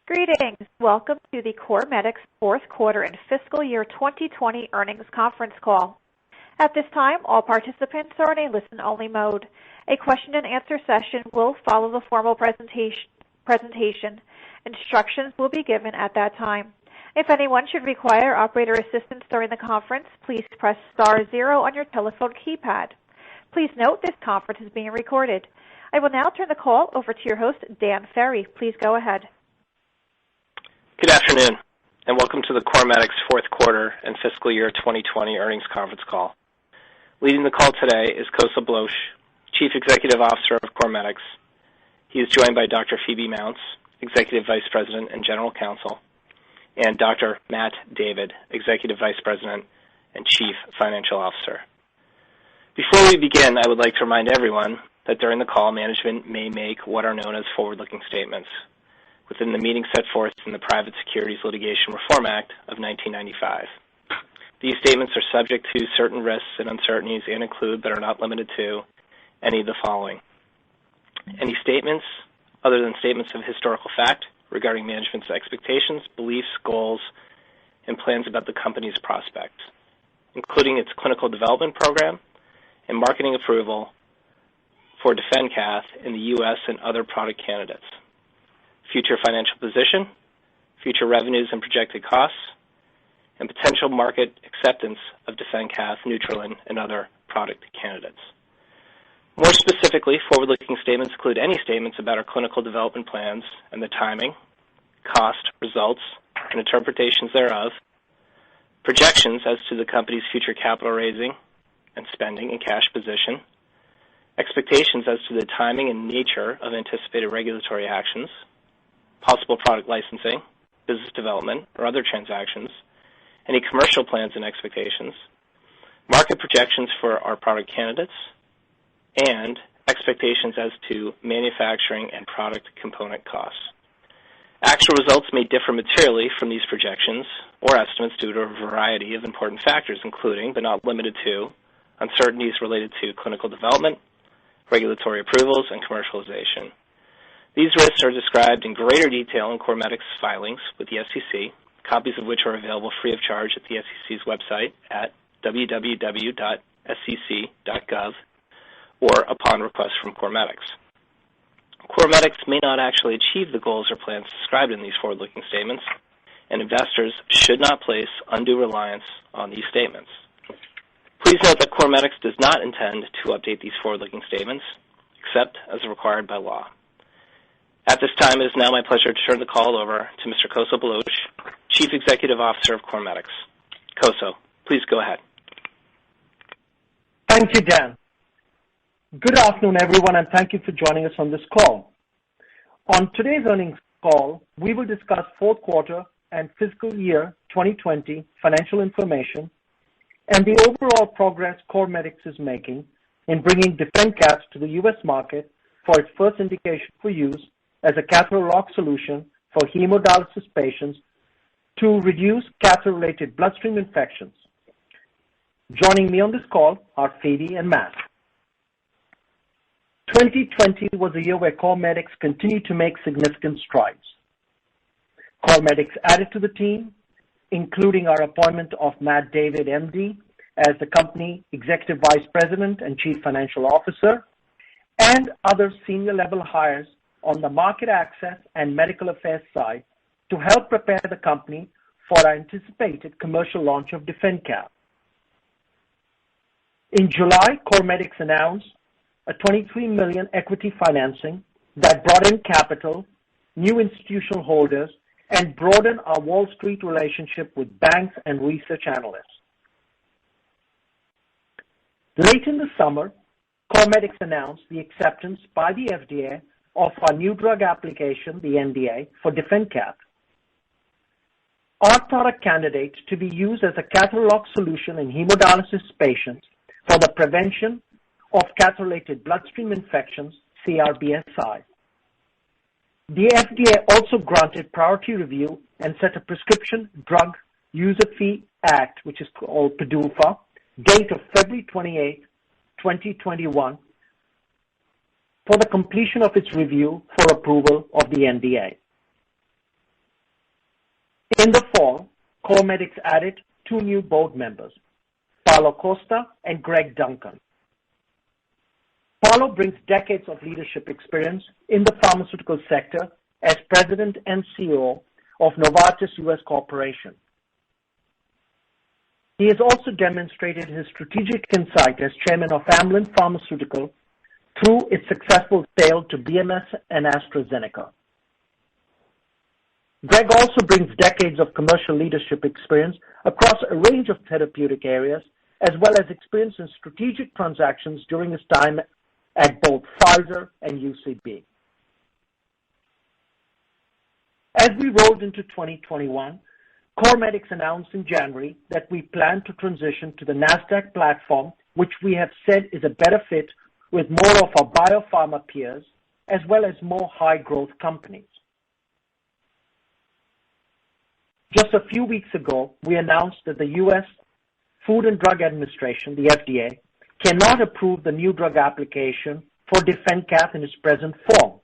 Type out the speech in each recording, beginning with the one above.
Greetings. Welcome to the Cormedix fourth quarter and fiscal year 2020 earnings conference call. At this time, all participants are in a listen-only mode. A question-and-answer session will follow the formal presentation. Instructions will be given at that time. If anyone should require operator assistance during the conference, please press star 0 on your telephone keypad. Please note this conference is being recorded. I will now turn the call over to your host, Dan Ferry. Please go ahead. Good afternoon, and welcome to the Cormedix fourth quarter and fiscal year 2020 earnings conference call. Leading the call today is Koso Bloch, Chief Executive Officer of Cormedix. He is joined by Dr. Phoebe Mounts, Executive Vice President and General Counsel, and Dr. Matt David, Executive Vice President and Chief Financial Officer. Before we begin, I would like to remind everyone that during the call, management may make what are known as forward-looking statements within the meaning set forth in the Private Securities Litigation Reform Act of 1995. These statements are subject to certain risks and uncertainties and include, but are not limited to, any of the following. Any statements other than statements of historical fact regarding management's expectations, beliefs, goals, and plans about the company's prospects, including its clinical development program and marketing approval for DefenCath in the U.S. and other product candidates, future financial position, future revenues and projected costs, and potential market acceptance of DefenCath, Neutrolin, and other product candidates. More specifically, forward-looking statements include any statements about our clinical development plans and the timing, cost, results, and interpretations thereof, projections as to the company's future capital raising and spending and cash position, expectations as to the timing and nature of anticipated regulatory actions, possible product licensing, business development, or other transactions, any commercial plans and expectations, market projections for our product candidates, and expectations as to manufacturing and product component costs. Actual results may differ materially from these projections or estimates due to a variety of important factors, including, but not limited to, uncertainties related to clinical development, regulatory approvals, and commercialization. These risks are described in greater detail in Cormedix filings with the SEC, copies of which are available free of charge at the SEC's website at www.sec.gov or upon request from Cormedix. Cormedix may not actually achieve the goals or plans described in these forward-looking statements, and investors should not place undue reliance on these statements. Please note that Cormedix does not intend to update these forward-looking statements, except as required by law. At this time, it is now my pleasure to turn the call over to Mr. Koso Bloch, Chief Executive Officer of Cormedix. Koso, please go ahead. Thank you, Dan. Good afternoon, everyone, and thank you for joining us on this call. On today's earnings call, we will discuss fourth quarter and fiscal year 2020 financial information and the overall progress Cormedix is making in bringing DefenCath to the U.S. market for its first indication for use as a catheter lock solution for hemodialysis patients to reduce catheter-related bloodstream infections. Joining me on this call are Phoebe and Matt. 2020 was a year where Cormedix continued to make significant strides. Cormedix added to the team, including our appointment of Matt David, MD, as the company Executive Vice President and Chief Financial Officer, and other senior-level hires on the market access and medical affairs side to help prepare the company for our anticipated commercial launch of DefenCath. In July, Cormedix announced a $23 million equity financing that brought in capital, new institutional holders, and broadened our Wall Street relationship with banks and research analysts. Late in the summer, Cormedix announced the acceptance by the FDA of our new drug application, the NDA, for DefenCath. Our product candidate to be used as a catheter lock solution in hemodialysis patients for the prevention of catheter-related bloodstream infections, CRBSI. The FDA also granted priority review and set a Prescription Drug User Fee Act, which is called PDUFA, date of February 28, 2021, for the completion of its review for approval of the NDA. In the fall, Cormedix added 2 new board members, Paulo Costa and Greg Duncan. Paulo brings decades of leadership experience in the pharmaceutical sector as President and CEO of Novartis U.S. Corporation. He has also demonstrated his strategic insight as chairman of Amylin Pharmaceutical through its successful sale to BMS and AstraZeneca. Greg also brings decades of commercial leadership experience across a range of therapeutic areas, as well as experience in strategic transactions during his time at both Pfizer and UCB. As we rolled into 2021, Cormedix announced in January that we plan to transition to the NASDAQ platform, which we have said is a better fit with more of our biopharma peers, as well as more high-growth companies. Just a few weeks ago, we announced that the U.S. Food and Drug Administration, the FDA, cannot approve the new drug application for DefenCath in its present form.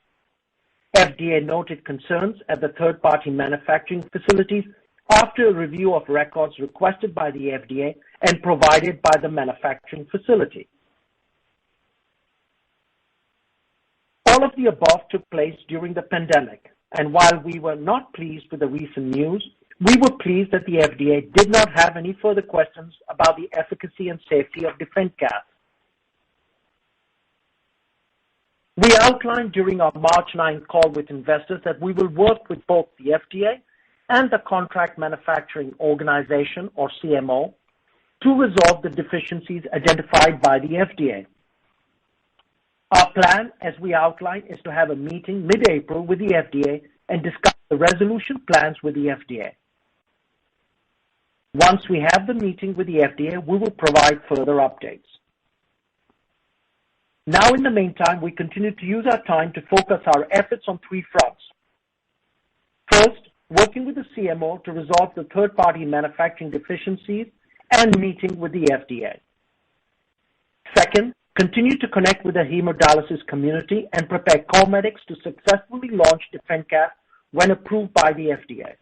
FDA noted concerns at the third-party manufacturing facilities after a review of records requested by the FDA and provided by the manufacturing facility. All of the above took place during the pandemic, and while we were not pleased with the recent news, we were pleased that the FDA did not have any further questions about the efficacy and safety of DefenCath. We outlined during our March 9th call with investors that we will work with both the FDA and the Contract Manufacturing Organization, or CMO, to resolve the deficiencies identified by the FDA. Our plan, as we outlined, is to have a meeting mid-April with the FDA and discuss the resolution plans with the FDA. Once we have the meeting with the FDA, we will provide further updates. Now, in the meantime, we continue to use our time to focus our efforts on 3 fronts. First, working with the CMO to resolve the third-party manufacturing deficiencies and meeting with the FDA. Second, continue to connect with the hemodialysis community and prepare Cormedix to successfully launch DefenCath when approved by the FDA.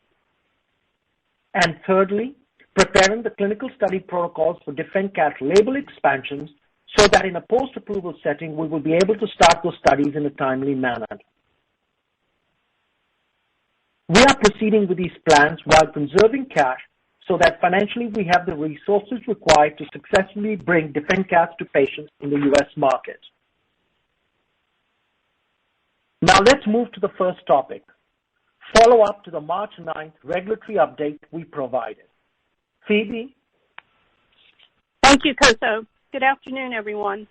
And thirdly, preparing the clinical study protocols for DefenCath label expansions so that in a post-approval setting, we will be able to start those studies in a timely manner. We are proceeding with these plans while conserving cash so that financially we have the resources required to successfully bring DefenCath to patients in the U.S. market. Now let's move to the first topic, follow-up to the March 9th regulatory update we provided. Phoebe? Thank you, Koso. Good afternoon, everyone.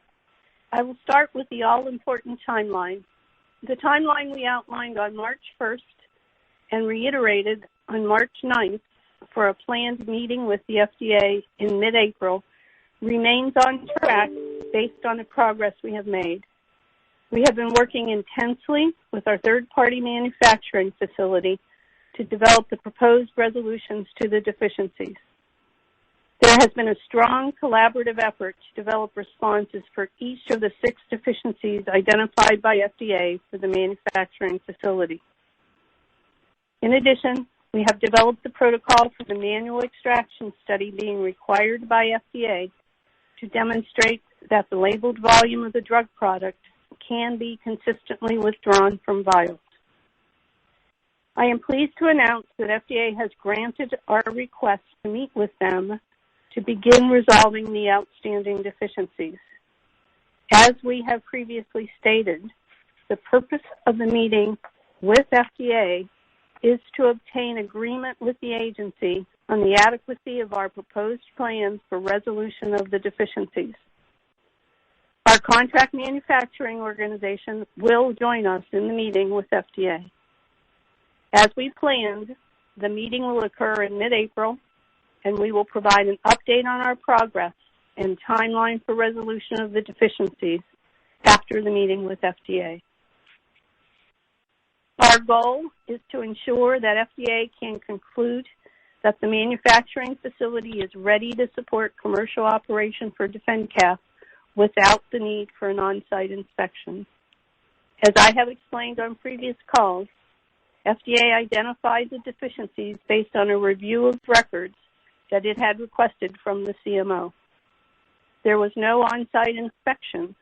I will start with the all-important timeline. The timeline we outlined on March 1st and reiterated on March 9th for a planned meeting with the FDA in mid-April remains on track based on the progress we have made. We have been working intensely with our third-party manufacturing facility to develop the proposed resolutions to the deficiencies. There has been a strong collaborative effort to develop responses for each of the 6 deficiencies identified by FDA for the manufacturing facility. In addition, we have developed the protocol for the manual extraction study being required by FDA to demonstrate that the labeled volume of the drug product can be consistently withdrawn from vials. I am pleased to announce that FDA has granted our request to meet with them to begin resolving the outstanding deficiencies. As we have previously stated, the purpose of the meeting with FDA is to obtain agreement with the agency on the adequacy of our proposed plans for resolution of the deficiencies. Our contract manufacturing organization will join us in the meeting with FDA. As we planned, the meeting will occur in mid-April, and we will provide an update on our progress and timeline for resolution of the deficiencies after the meeting with FDA. Our goal is to ensure that FDA can conclude that the manufacturing facility is ready to support commercial operation for DefenCath without the need for an on-site inspection. As I have explained on previous calls, FDA identified the deficiencies based on a review of records that it had requested from the CMO. There was no on-site inspection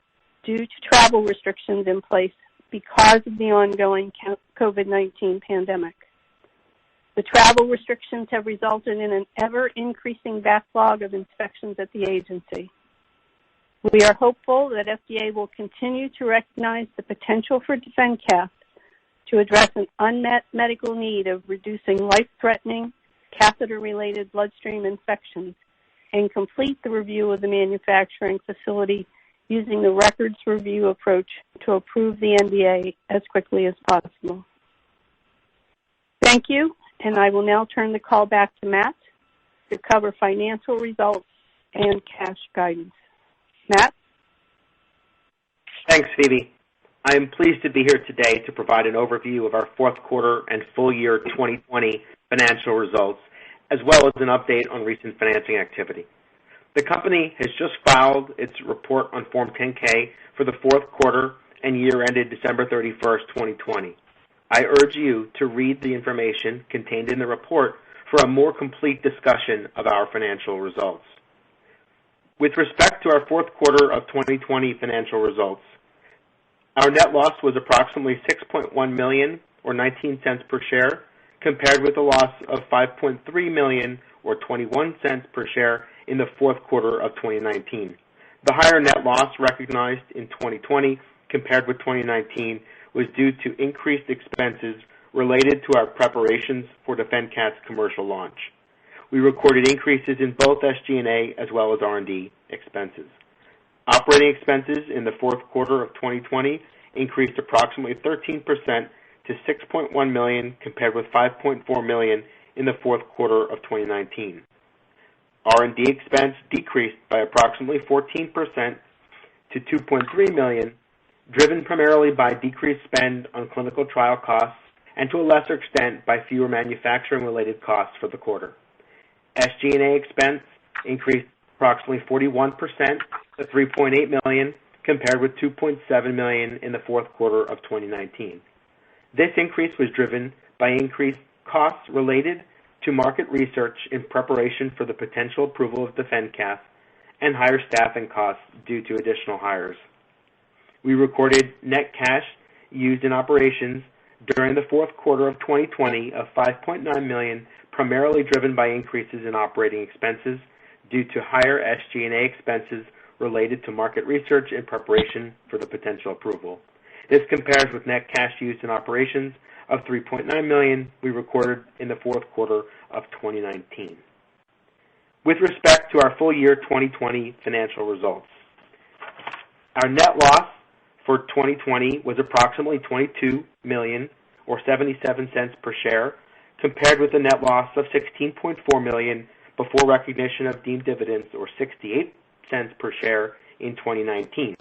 due to travel restrictions in place because of the ongoing COVID-19 pandemic. The travel restrictions have resulted in an ever-increasing backlog of inspections at the agency. We are hopeful that FDA will continue to recognize the potential for DefenCath to address an unmet medical need of reducing life-threatening, catheter-related bloodstream infections and complete the review of the manufacturing facility using the records review approach to approve the NDA as quickly as possible. Thank you, and I will now turn the call back to Matt to cover financial results and cash guidance. Matt? Thanks, Phoebe. I am pleased to be here today to provide an overview of our fourth quarter and full year 2020 financial results, as well as an update on recent financing activity. The company has just filed its report on Form 10-K for the fourth quarter and year ended December 31st, 2020. I urge you to read the information contained in the report for a more complete discussion of our financial results. With respect to our fourth quarter of 2020 financial results, our net loss was approximately $6.1 million, or 19 cents per share, compared with a loss of $5.3 million, or 21 cents per share, in the fourth quarter of 2019. The higher net loss recognized in 2020 compared with 2019 was due to increased expenses related to our preparations for DefenCath's commercial launch. We recorded increases in both SG&A as well as R&D expenses. Operating expenses in the fourth quarter of 2020 increased approximately 13% to $6.1 million compared with $5.4 million in the fourth quarter of 2019. R&D expense decreased by approximately 14% to $2.3 million, driven primarily by decreased spend on clinical trial costs and to a lesser extent by fewer manufacturing-related costs for the quarter. SG&A expense increased approximately 41% to $3.8 million compared with $2.7 million in the fourth quarter of 2019. This increase was driven by increased costs related to market research in preparation for the potential approval of DefenCath and higher staffing costs due to additional hires. We recorded net cash used in operations during the fourth quarter of 2020 of $5.9 million, primarily driven by increases in operating expenses due to higher SG&A expenses related to market research in preparation for the potential approval. This compares with net cash used in operations of $3.9 million we recorded in the fourth quarter of 2019. With respect to our full year 2020 financial results, our net loss for 2020 was approximately $22 million, or 77 cents per share, compared with a net loss of $16.4 million before recognition of deemed dividends, or 68 cents per share in 2019.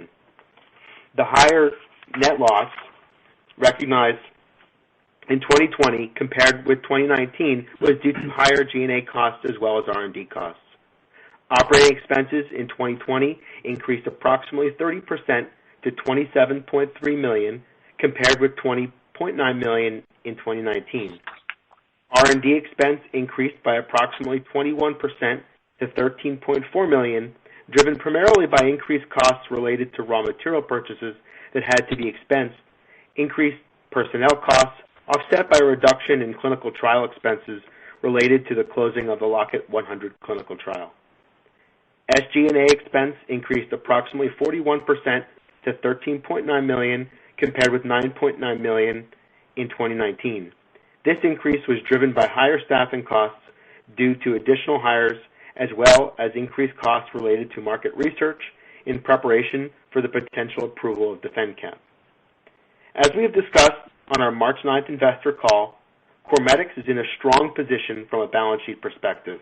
The higher net loss recognized in 2020 compared with 2019 was due to higher G&A costs as well as R&D costs. Operating expenses in 2020 increased approximately 30% to $27.3 million compared with $20.9 million in 2019. R&D expense increased by approximately 21% to $13.4 million, driven primarily by increased costs related to raw material purchases that had to be expensed, increased personnel costs, offset by a reduction in clinical trial expenses related to the closing of the Lockheed 100 clinical trial. SG&A expense increased approximately 41% to $13.9 million compared with $9.9 million in 2019. This increase was driven by higher staffing costs due to additional hires as well as increased costs related to market research in preparation for the potential approval of DefenCath. As we have discussed on our March 9th investor call, Cormedix is in a strong position from a balance sheet perspective.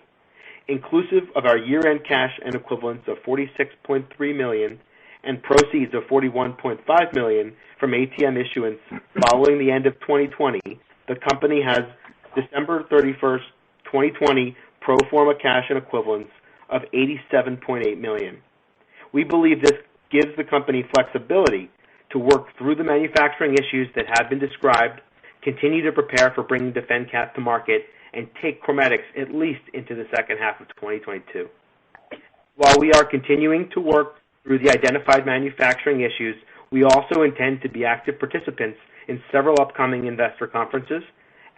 Inclusive of our year-end cash and equivalents of $46.3 million and proceeds of $41.5 million from ATM issuance following the end of 2020, the company has December 31st, 2020 pro forma cash and equivalents of $87.8 million. We believe this gives the company flexibility to work through the manufacturing issues that have been described, continue to prepare for bringing DefenCath to market, and take Cormedix at least into the second half of 2022. While we are continuing to work through the identified manufacturing issues, we also intend to be active participants in several upcoming investor conferences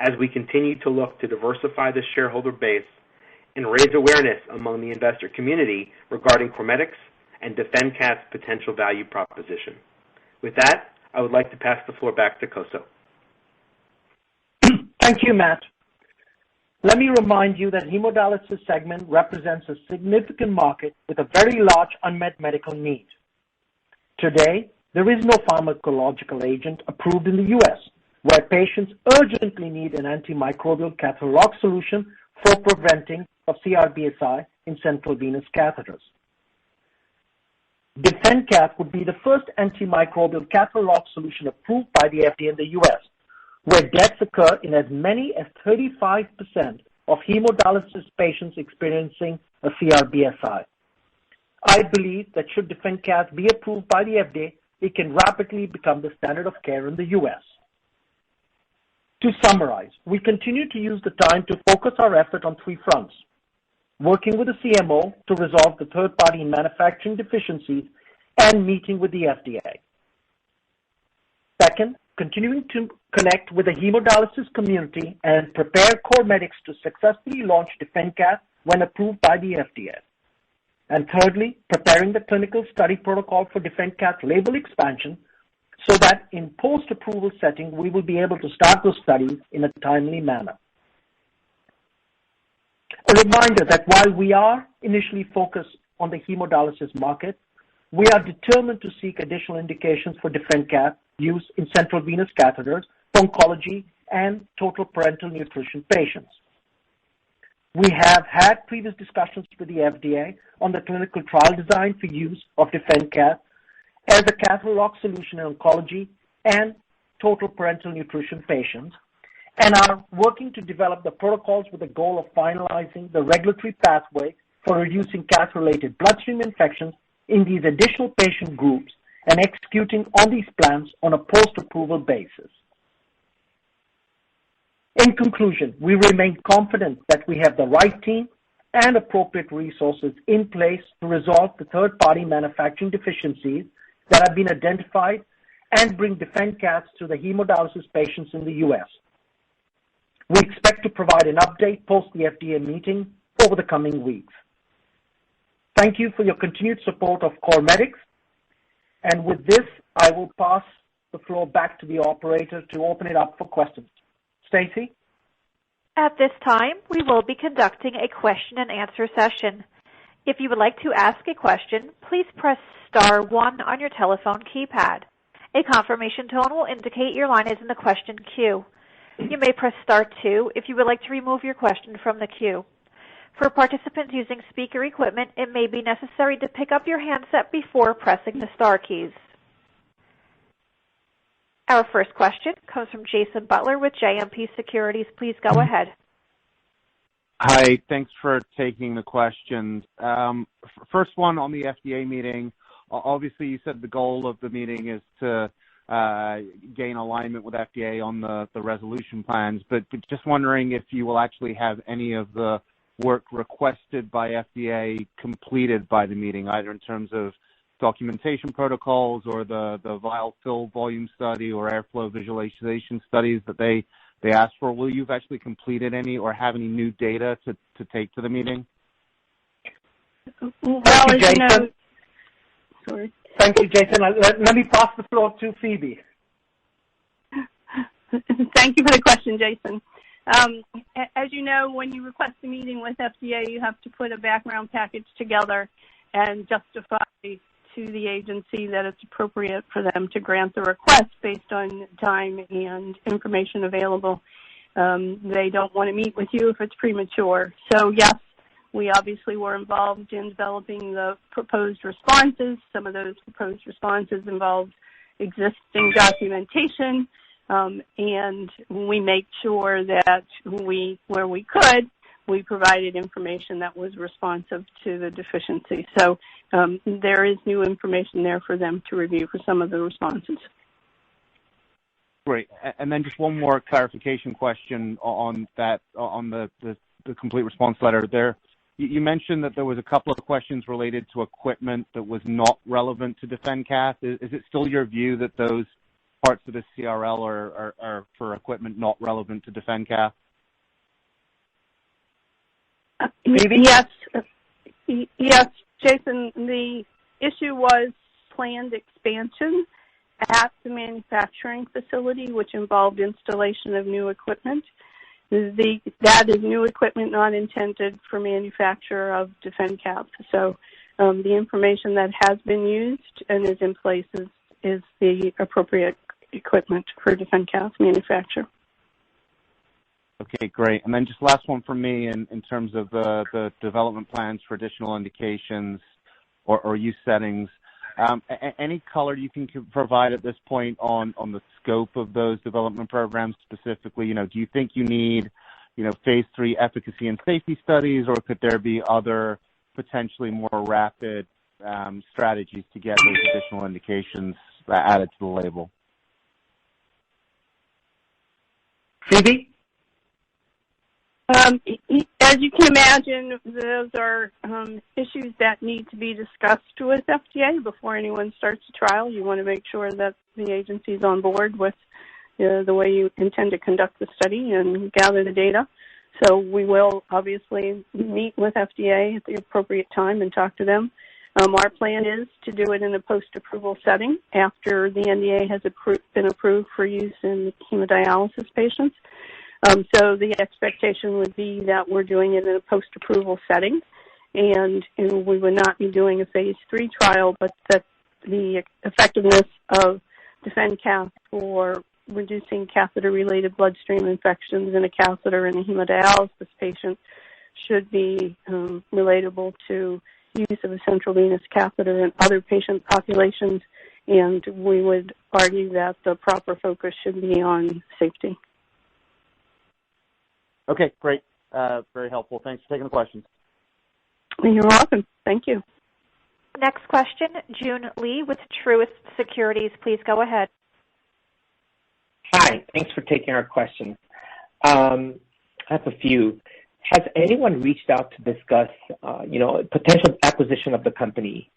as we continue to look to diversify the shareholder base and raise awareness among the investor community regarding Cormedix and DefenCath's potential value proposition. With that, I would like to pass the floor back to Koso. Thank you, Matt. Let me remind you that hemodialysis segment represents a significant market with a very large unmet medical need. Today, there is no pharmacological agent approved in the U.S., where patients urgently need an antimicrobial catheter lock solution for preventing of CRBSI in central venous catheters. DefenCath would be the first antimicrobial catheter lock solution approved by the FDA in the U.S., where deaths occur in as many as 35% of hemodialysis patients experiencing a CRBSI. I believe that should DefenCath be approved by the FDA, it can rapidly become the standard of care in the U.S. To summarize, we continue to use the time to focus our effort on three fronts: working with the CMO to resolve the third-party manufacturing deficiencies and meeting with the FDA. Second, continuing to connect with the hemodialysis community and prepare Cormedix to successfully launch DefenCath when approved by the FDA. And thirdly, preparing the clinical study protocol for DefenCath label expansion so that in post-approval setting, we will be able to start those studies in a timely manner. A reminder that while we are initially focused on the hemodialysis market, we are determined to seek additional indications for DefenCath use in central venous catheters, oncology, and total parenteral nutrition patients. We have had previous discussions with the FDA on the clinical trial design for use of DefenCath as a catheter lock solution in oncology and total parenteral nutrition patients, and are working to develop the protocols with the goal of finalizing the regulatory pathway for reducing catheter-related bloodstream infections in these additional patient groups and executing on these plans on a post-approval basis. In conclusion, we remain confident that we have the right team and appropriate resources in place to resolve the third-party manufacturing deficiencies that have been identified and bring DefenCath to the hemodialysis patients in the U.S. We expect to provide an update post the FDA meeting over the coming weeks. Thank you for your continued support of Cormedix. And with this, I will pass the floor back to the operator to open it up for questions. Stacy? At this time, we will be conducting a question and answer session. If you would like to ask a question, please press star 1 on your telephone keypad. A confirmation tone will indicate your line is in the question queue. You may press star 2 if you would like to remove your question from the queue. For participants using speaker equipment, it may be necessary to pick up your handset before pressing the star keys. Our first question comes from Jason Butler with JMP Securities. Please go ahead. Hi, thanks for taking the questions. First one on the FDA meeting. Obviously, you said the goal of the meeting is to gain alignment with FDA on the resolution plans, but just wondering if you will actually have any of the work requested by FDA completed by the meeting, either in terms of documentation protocols or the vial fill volume study or airflow visualization studies that they asked for. Will you have actually completed any or have any new data to take to the meeting? Well, Thank you, Jason. Sorry. Thank you, Jason. Let me pass the floor to Phoebe. Thank you for the question, Jason. As you know, when you request a meeting with FDA, you have to put a background package together and justify to the agency that it's appropriate for them to grant the request based on time and information available. They don't want to meet with you if it's premature. So, yes, we obviously were involved in developing the proposed responses. Some of those proposed responses involved existing documentation, and we make sure that where we could, we provided information that was responsive to the deficiency. So there is new information there for them to review for some of the responses. Great. And then just one more clarification question on that, on the complete response letter there. You mentioned that there was a couple of questions related to equipment that was not relevant to DefenCath. Is it still your view that those parts of the CRL are for equipment not relevant to DefenCath? Yes, Jason. The issue was planned expansion at the manufacturing facility, which involved installation of new equipment. That is new equipment not intended for manufacture of DefenCath. So the information that has been used and is in place is the appropriate equipment for DefenCath manufacture. Okay, great. And then just last one from me in terms of the development plans for additional indications or use settings. Any color you can provide at this point on the scope of those development programs specifically? Do you think you need, phase 3 efficacy and safety studies, or could there be other potentially more rapid strategies to get those additional indications added to the label? Phoebe? As you can imagine, those are issues that need to be discussed with FDA before anyone starts a trial. You want to make sure that the agency is on board with the way you intend to conduct the study and gather the data. So we will obviously meet with FDA at the appropriate time and talk to them. Our plan is to do it in a post-approval setting after the NDA has been approved for use in hemodialysis patients. So the expectation would be that we're doing it in a post-approval setting, and we would not be doing a phase 3 trial, but that the effectiveness of DefenCath for reducing catheter-related bloodstream infections in a catheter in a hemodialysis patient should be relatable to use of a central venous catheter in other patient populations, and we would argue that the proper focus should be on safety. Okay, great. Very helpful. Thanks for taking the questions. You're welcome. Thank you. Next question, Joon Lee with Truist Securities. Please go ahead. Hi. Thanks for taking our questions. I have a few. Has anyone reached out to discuss, potential acquisition of the company?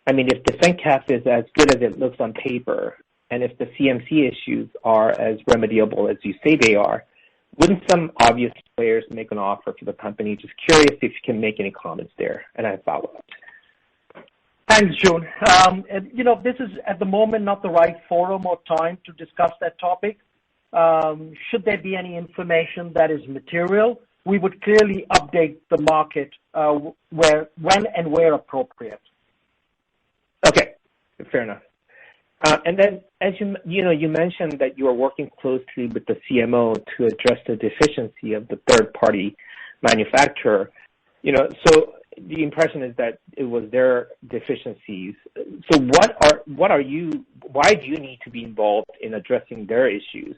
I mean, if DefenCath is as good as it looks on paper, and if the CMC issues are as remediable as you say they are, wouldn't some obvious players make an offer for the company? Just curious if you can make any comments there, and I follow up. Thanks, Joon. This is at the moment not the right forum or time to discuss that topic. Should there be any information that is material, we would clearly update the market when and where appropriate. Okay, fair enough. And then, as you mentioned that you are working closely with the CMO to address the deficiency of the third-party manufacturer. So the impression is that it was their deficiencies. So why do you need to be involved in addressing their issues?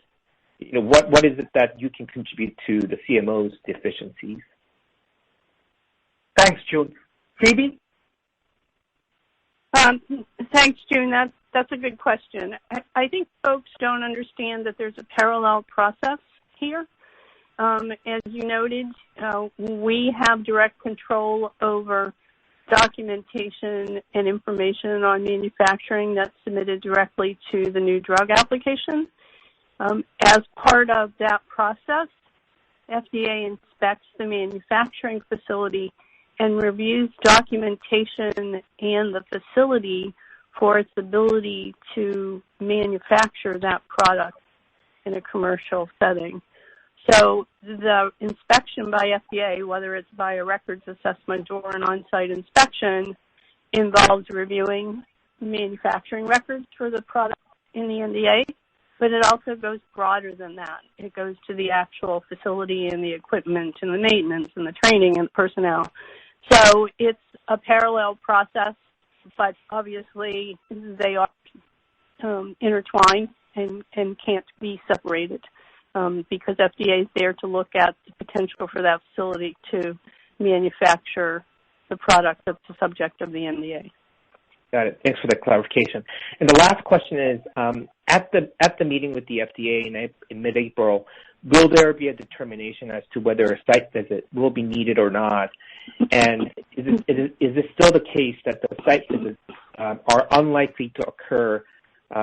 What is it that you can contribute to the CMO's deficiencies? Thanks, Joon. Phoebe? Thanks, Joon. That's a good question. I think folks don't understand that there's a parallel process here. As you noted, we have direct control over documentation and information on manufacturing that's submitted directly to the new drug application. As part of that process, FDA inspects the manufacturing facility and reviews documentation and the facility for its ability to manufacture that product in a commercial setting. So the inspection by FDA, whether it's by a records assessment or an on-site inspection, involves reviewing manufacturing records for the product in the NDA, but it also goes broader than that. It goes to the actual facility and the equipment and the maintenance and the training and the personnel. So it's a parallel process, but obviously they are intertwined and can't be separated because FDA is there to look at the potential for that facility to manufacture the product that's the subject of the NDA. Got it. Thanks for the clarification. And the last question is, at the meeting with the FDA in mid-April, will there be a determination as to whether a site visit will be needed or not? And is it still the case that the site visits are unlikely to occur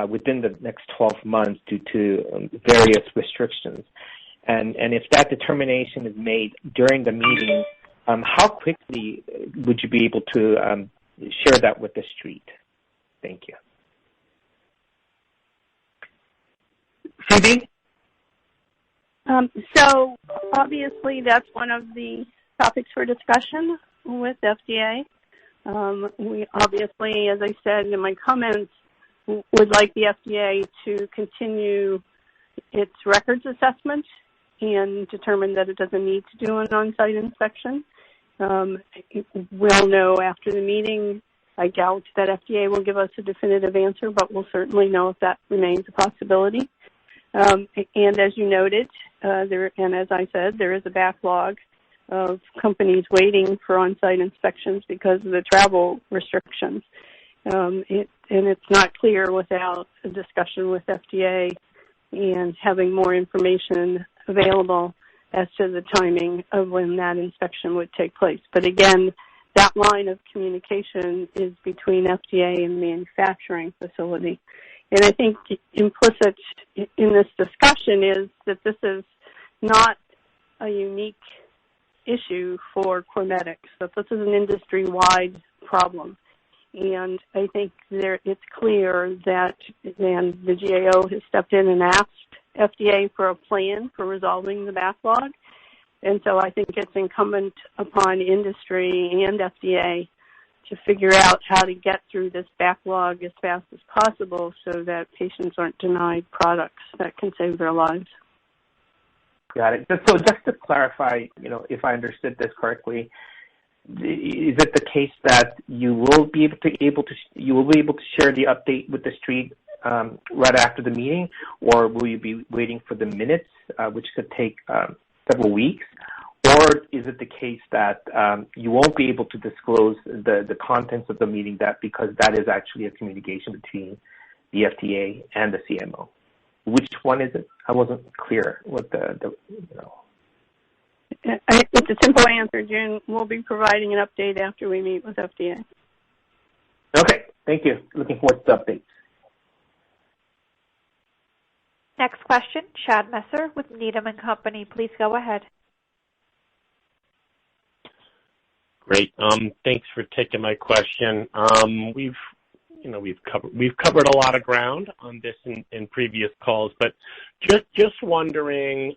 within the next 12 months due to various restrictions? And if that determination is made during the meeting, how quickly would you be able to share that with the street? Thank you. Phoebe? So obviously that's one of the topics for discussion with FDA. We obviously, as I said in my comments, would like the FDA to continue its records assessment and determine that it doesn't need to do an on-site inspection. We'll know after the meeting. I doubt that FDA will give us a definitive answer, but we'll certainly know if that remains a possibility. And as you noted, and as I said, there is a backlog of companies waiting for on-site inspections because of the travel restrictions. And it's not clear without a discussion with FDA and having more information available as to the timing of when that inspection would take place. But again, that line of communication is between FDA and the manufacturing facility. And I think implicit in this discussion is that this is not a unique issue for Cormedix, that this is an industry-wide problem. And I think it's clear that the GAO has stepped in and asked FDA for a plan for resolving the backlog. And so I think it's incumbent upon industry and FDA to figure out how to get through this backlog as fast as possible so that patients aren't denied products that can save their lives. Got it. So just to clarify, if I understood this correctly, is it the case that you will be able to share the update with the street right after the meeting, or will you be waiting for the minutes, which could take several weeks? Or is it the case that you won't be able to disclose the contents of the meeting because that is actually a communication between the FDA and the CMO? Which one is it? I wasn't clear what It's a simple answer, June. We'll be providing an update after we meet with FDA. Okay, thank you. Looking forward to the updates. Next question, Chad Messer with Needham & Company. Please go ahead. Great. Thanks for taking my question. We've covered a lot of ground on this in previous calls, but just wondering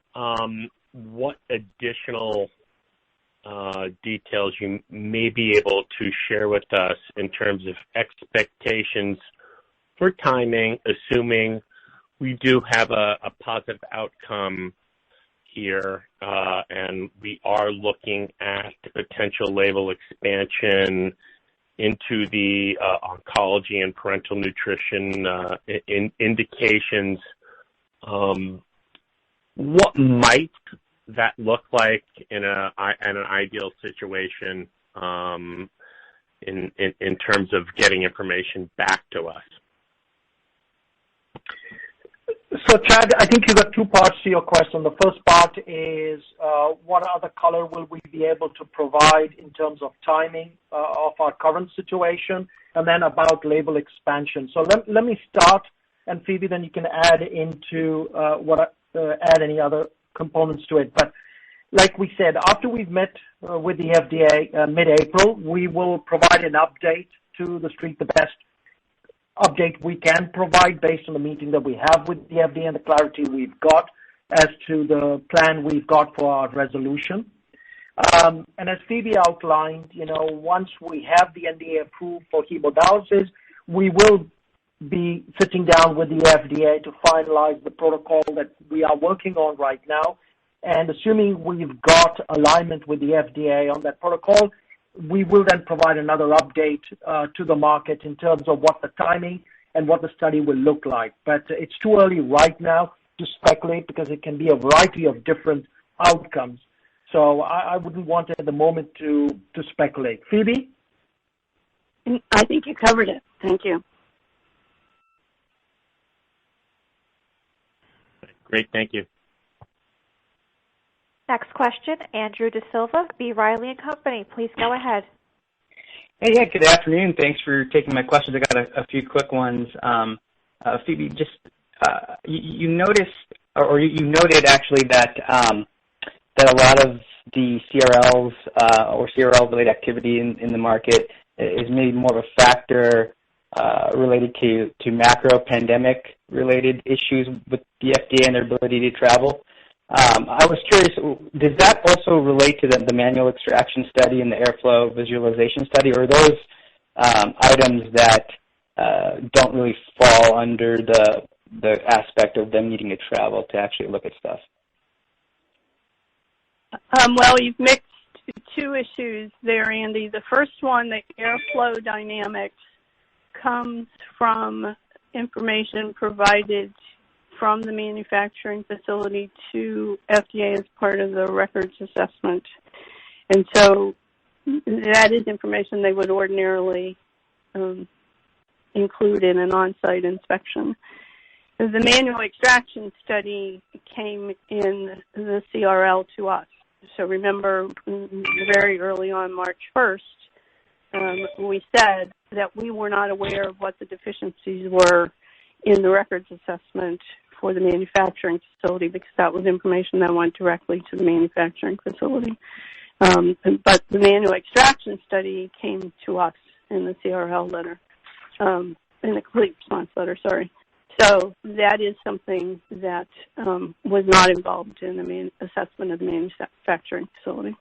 what additional details you may be able to share with us in terms of expectations for timing, assuming we do have a positive outcome here, and we are looking at the potential label expansion into the oncology and parental nutrition indications. What might that look like in an ideal situation in terms of getting information back to us? So, Chad, I think you got two parts to your question. The first part is what other color will we be able to provide in terms of timing of our current situation, and then about label expansion. So let me start, and Phoebe, then you can add into add any other components to it. But like we said, after we've met with the FDA mid-April, we will provide an update to the street, the best update we can provide based on the meeting that we have with the FDA and the clarity we've got as to the plan we've got for our resolution. And as Phoebe outlined, once we have the NDA approved for hemodialysis, we will be sitting down with the FDA to finalize the protocol that we are working on right now. And assuming we've got alignment with the FDA on that protocol, we will then provide another update to the market in terms of what the timing and what the study will look like. But it's too early right now to speculate because it can be a variety of different outcomes. So I wouldn't want at the moment to speculate. Phoebe? I think you covered it. Thank you. Great, thank you. Next question, Andrew DeSilva, B. Riley & Company. Please go ahead. Hey, yeah, good afternoon. Thanks for taking my questions. I got a few quick ones. Phoebe, just you noticed, or you noted actually that that a lot of the CRLs or CRL-related activity in the market is maybe more of a factor related to macro pandemic-related issues with the FDA and their ability to travel. I was curious, does that also relate to the manual extraction study and the airflow visualization study, or are those items that don't really fall under the aspect of them needing to travel to actually look at stuff? Well, you've mixed two issues there, Andy. The first one, the airflow dynamics, comes from information provided from the manufacturing facility to FDA as part of the records assessment. And so that is information they would ordinarily include in an on-site inspection. The manual extraction study came in the CRL to us. So remember, very early on March 1st, we said that we were not aware of what the deficiencies were in the records assessment for the manufacturing facility, because that was information that went directly to the manufacturing facility. But the manual extraction study came to us in the CRL letter, in the complete response letter, sorry. So that is something that was not involved in the assessment of the manufacturing facility.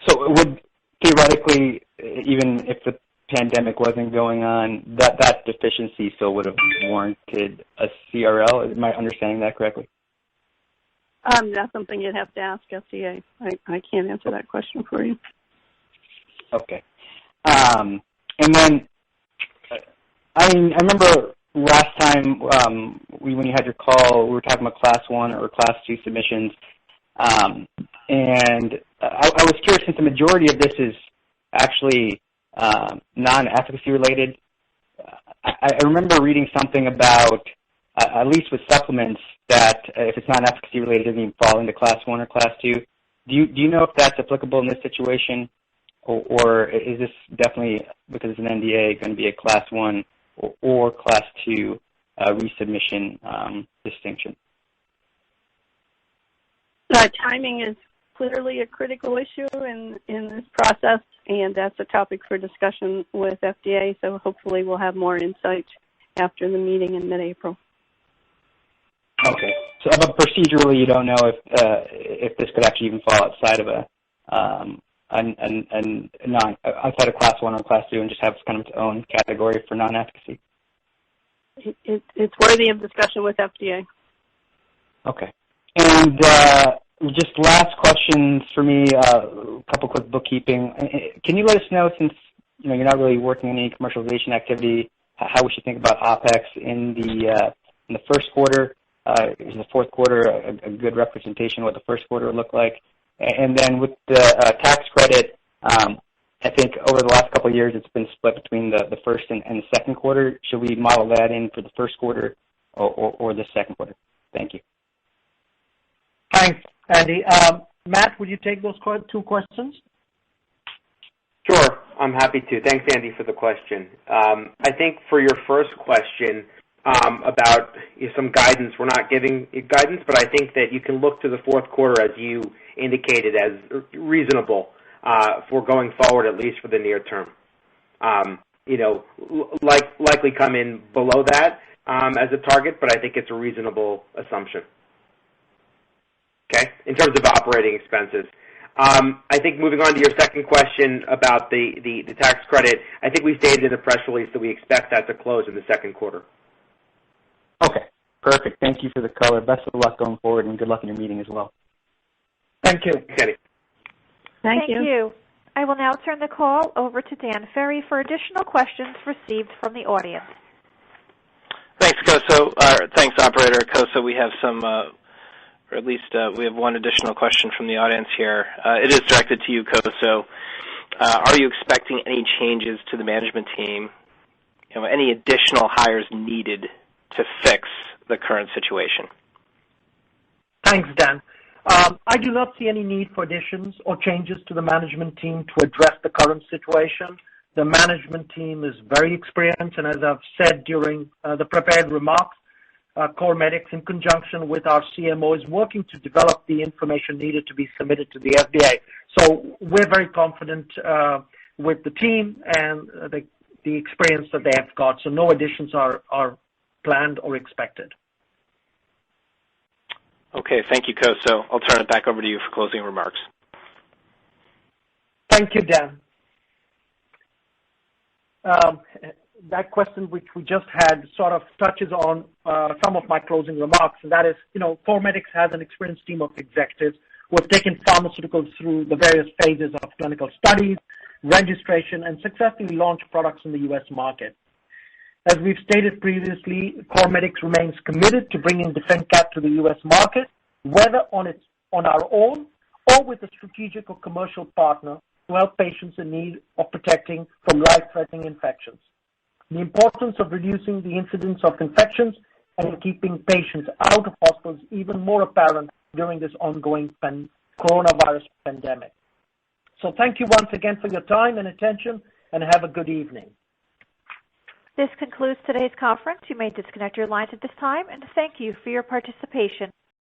So it would theoretically, even if the pandemic wasn't going on, that deficiency still would have warranted a CRL? Am I understanding that correctly? That's something you'd have to ask FDA. I can't answer that question for you. Okay. And then, I remember last time when you had your call, we were talking about Class 1 or Class 2 submissions. And I was curious, since the majority of this is actually non-efficacy related, I remember reading something about, at least with supplements, that if it's non-efficacy related, it doesn't even fall into Class 1 or Class 2. Do you know if that's applicable in this situation, or is this definitely, because it's an NDA, going to be a Class 1 or Class 2 resubmission distinction? Timing is clearly a critical issue in this process, and that's a topic for discussion with FDA, so hopefully we'll have more insight after the meeting in mid-April. Okay. So but procedurally, you don't know if this could actually even fall outside of outside of Class 1 or Class 2 and just have kind of its own category for non-efficacy? It's worthy of discussion with FDA. Okay. And just last questions for me, a couple quick bookkeeping. Can you let us know, since you're not really working any commercialization activity, how we should think about OPEX in the first quarter? Is the fourth quarter a good representation of what the first quarter would look like? And then with the tax credit, I think over the last couple of years it's been split between the first and the second quarter. Should we model that in for the first quarter or the second quarter? Thank you. Thanks, Andy. Matt, would you take those two questions? Sure, I'm happy to. Thanks, Andy, for the question. I think for your first question about some guidance, we're not giving guidance, but I think that you can look to the fourth quarter, as you indicated, as reasonable for going forward, at least for the near term. Likely come in below that as a target, but I think it's a reasonable assumption. Okay, in terms of operating expenses. I think moving on to your second question about the tax credit, I think we stated in the press release that we expect that to close in the second quarter. Okay, perfect. Thank you for the color. Best of luck going forward, and good luck in your meeting as well. Thank you. Okay. Thank you. I will now turn the call over to Dan Ferry for additional questions received from the audience. Thanks, Koso. Thanks, operator. Koso, we have some, or at least we have one additional question from the audience here. It is directed to you, Koso. Are you expecting any changes to the management team? Any additional hires needed to fix the current situation? Thanks, Dan. I do not see any need for additions or changes to the management team to address the current situation. The management team is very experienced, and as I've said during the prepared remarks, Cormedix, in conjunction with our CMO, is working to develop the information needed to be submitted to the FDA. So we're very confident with the team and the experience that they have got. So no additions are planned or expected. Okay, thank you, Koso. I'll turn it back over to you for closing remarks. Thank you, Dan. That question which we just had sort of touches on some of my closing remarks, and that is, Cormedix has an experienced team of executives who have taken pharmaceuticals through the various phases of clinical studies, registration, and successfully launched products in the U.S. market. As we've stated previously, Cormedix remains committed to bringing DefenCath to the U.S. market, whether on our own or with a strategic or commercial partner to help patients in need of protecting from life-threatening infections. The importance of reducing the incidence of infections and keeping patients out of hospitals is even more apparent during this ongoing coronavirus pandemic. So thank you once again for your time and attention, and have a good evening. This concludes today's conference. You may disconnect your lines at this time, and thank you for your participation.